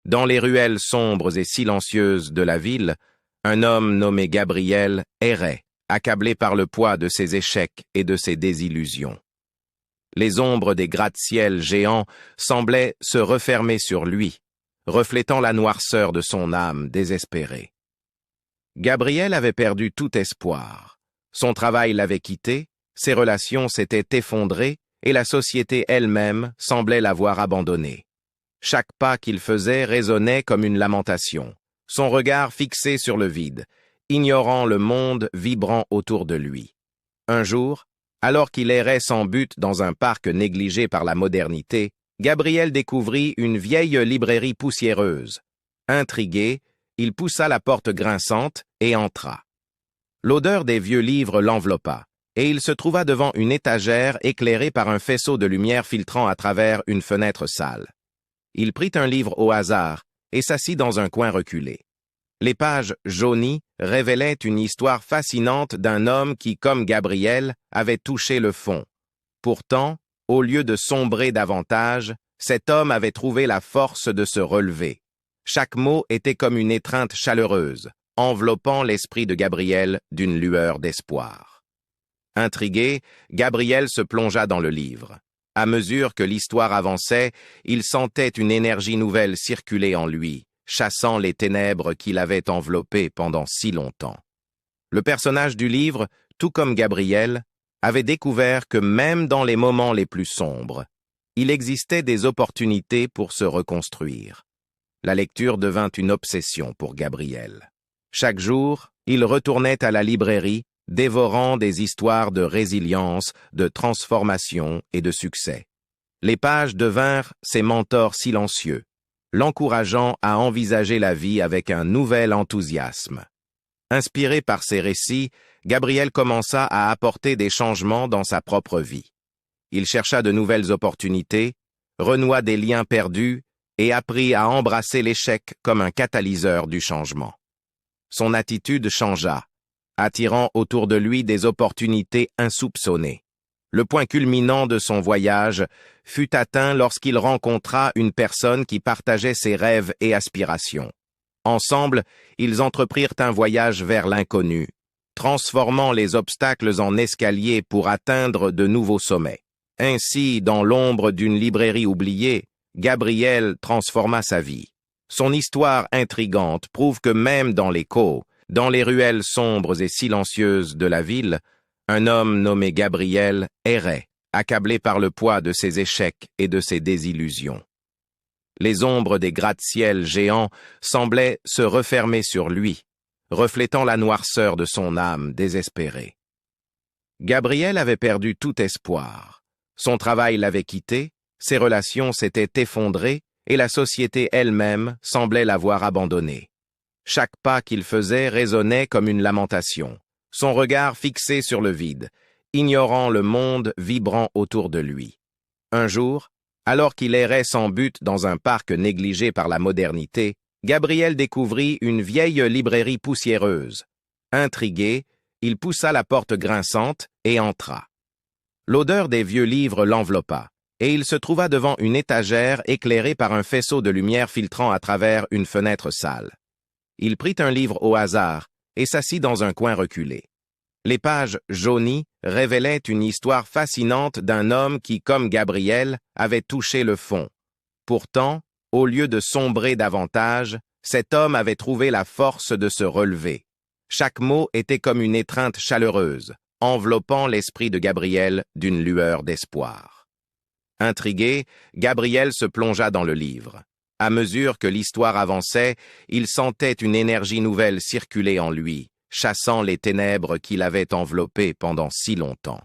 Dans les ruelles sombres et silencieuses de la ville, un homme nommé Gabriel errait, accablé par le poids de ses échecs et de ses désillusions. Les ombres des gratte-ciels géants semblaient se refermer sur lui, reflétant la noirceur de son âme désespérée. Gabriel avait perdu tout espoir. Son travail l'avait quitté, ses relations s'étaient effondrées et la société elle-même semblait l'avoir abandonné. Chaque pas qu'il faisait résonnait comme une lamentation, son regard fixé sur le vide, ignorant le monde vibrant autour de lui. Un jour, alors qu'il errait sans but dans un parc négligé par la modernité, Gabriel découvrit une vieille librairie poussiéreuse. Intrigué, il poussa la porte grinçante et entra. L'odeur des vieux livres l'enveloppa, et il se trouva devant une étagère éclairée par un faisceau de lumière filtrant à travers une fenêtre sale. Il prit un livre au hasard et s'assit dans un coin reculé. Les pages jaunies révélaient une histoire fascinante d'un homme qui, comme Gabriel, avait touché le fond. Pourtant, au lieu de sombrer davantage, cet homme avait trouvé la force de se relever. Chaque mot était comme une étreinte chaleureuse, enveloppant l'esprit de Gabriel d'une lueur d'espoir. Intrigué, Gabriel se plongea dans le livre. À mesure que l'histoire avançait, il sentait une énergie nouvelle circuler en lui, chassant les ténèbres qui l'avaient enveloppé pendant si longtemps. Le personnage du livre, tout comme Gabriel, avait découvert que même dans les moments les plus sombres, il existait des opportunités pour se reconstruire. La lecture devint une obsession pour Gabriel. Chaque jour, il retournait à la librairie, dévorant des histoires de résilience, de transformation et de succès. Les pages devinrent ses mentors silencieux, l'encourageant à envisager la vie avec un nouvel enthousiasme. Inspiré par ces récits, Gabriel commença à apporter des changements dans sa propre vie. Il chercha de nouvelles opportunités, renoua des liens perdus et apprit à embrasser l'échec comme un catalyseur du changement. Son attitude changea, attirant autour de lui des opportunités insoupçonnées. Le point culminant de son voyage fut atteint lorsqu'il rencontra une personne qui partageait ses rêves et aspirations. Ensemble, ils entreprirent un voyage vers l'inconnu, transformant les obstacles en escaliers pour atteindre de nouveaux sommets. Ainsi, dans l'ombre d'une librairie oubliée, Gabriel transforma sa vie. Son histoire intrigante prouve que même dans l'écho, dans les ruelles sombres et silencieuses de la ville, un homme nommé Gabriel errait, accablé par le poids de ses échecs et de ses désillusions. Les ombres des gratte-ciels géants semblaient se refermer sur lui, reflétant la noirceur de son âme désespérée. Gabriel avait perdu tout espoir. Son travail l'avait quitté, ses relations s'étaient effondrées et la société elle-même semblait l'avoir abandonné. Chaque pas qu'il faisait résonnait comme une lamentation, son regard fixé sur le vide, ignorant le monde vibrant autour de lui. Un jour, alors qu'il errait sans but dans un parc négligé par la modernité, Gabriel découvrit une vieille librairie poussiéreuse. Intrigué, il poussa la porte grinçante et entra. L'odeur des vieux livres l'enveloppa, et il se trouva devant une étagère éclairée par un faisceau de lumière filtrant à travers une fenêtre sale. Il prit un livre au hasard et s'assit dans un coin reculé. Les pages jaunies révélaient une histoire fascinante d'un homme qui, comme Gabriel, avait touché le fond. Pourtant, au lieu de sombrer davantage, cet homme avait trouvé la force de se relever. Chaque mot était comme une étreinte chaleureuse, enveloppant l'esprit de Gabriel d'une lueur d'espoir. Intrigué, Gabriel se plongea dans le livre. À mesure que l'histoire avançait, il sentait une énergie nouvelle circuler en lui, chassant les ténèbres qui l'avaient enveloppé pendant si longtemps.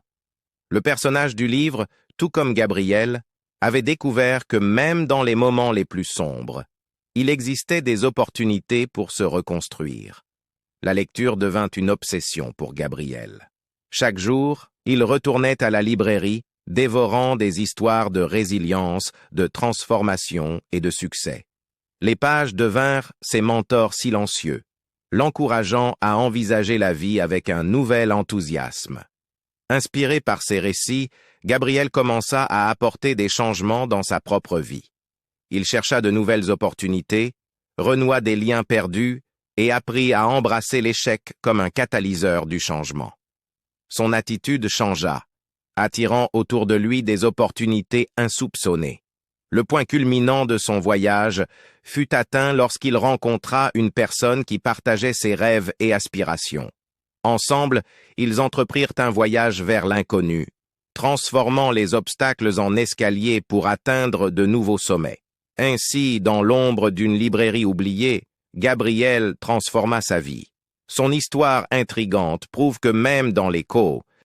Le personnage du livre, tout comme Gabriel, avait découvert que même dans les moments les plus sombres, il existait des opportunités pour se reconstruire. La lecture devint une obsession pour Gabriel. Chaque jour, il retournait à la librairie, dévorant des histoires de résilience, de transformation et de succès. Les pages devinrent ses mentors silencieux, l'encourageant à envisager la vie avec un nouvel enthousiasme. Inspiré par ces récits, Gabriel commença à apporter des changements dans sa propre vie. Il chercha de nouvelles opportunités, renoua des liens perdus et apprit à embrasser l'échec comme un catalyseur du changement. Son attitude changea, attirant autour de lui des opportunités insoupçonnées. Le point culminant de son voyage fut atteint lorsqu'il rencontra une personne qui partageait ses rêves et aspirations. Ensemble, ils entreprirent un voyage vers l'inconnu, transformant les obstacles en escaliers pour atteindre de nouveaux sommets. Ainsi, dans l'ombre d'une librairie oubliée, Gabriel transforma sa vie. Son histoire intrigante prouve que même dans l'écho,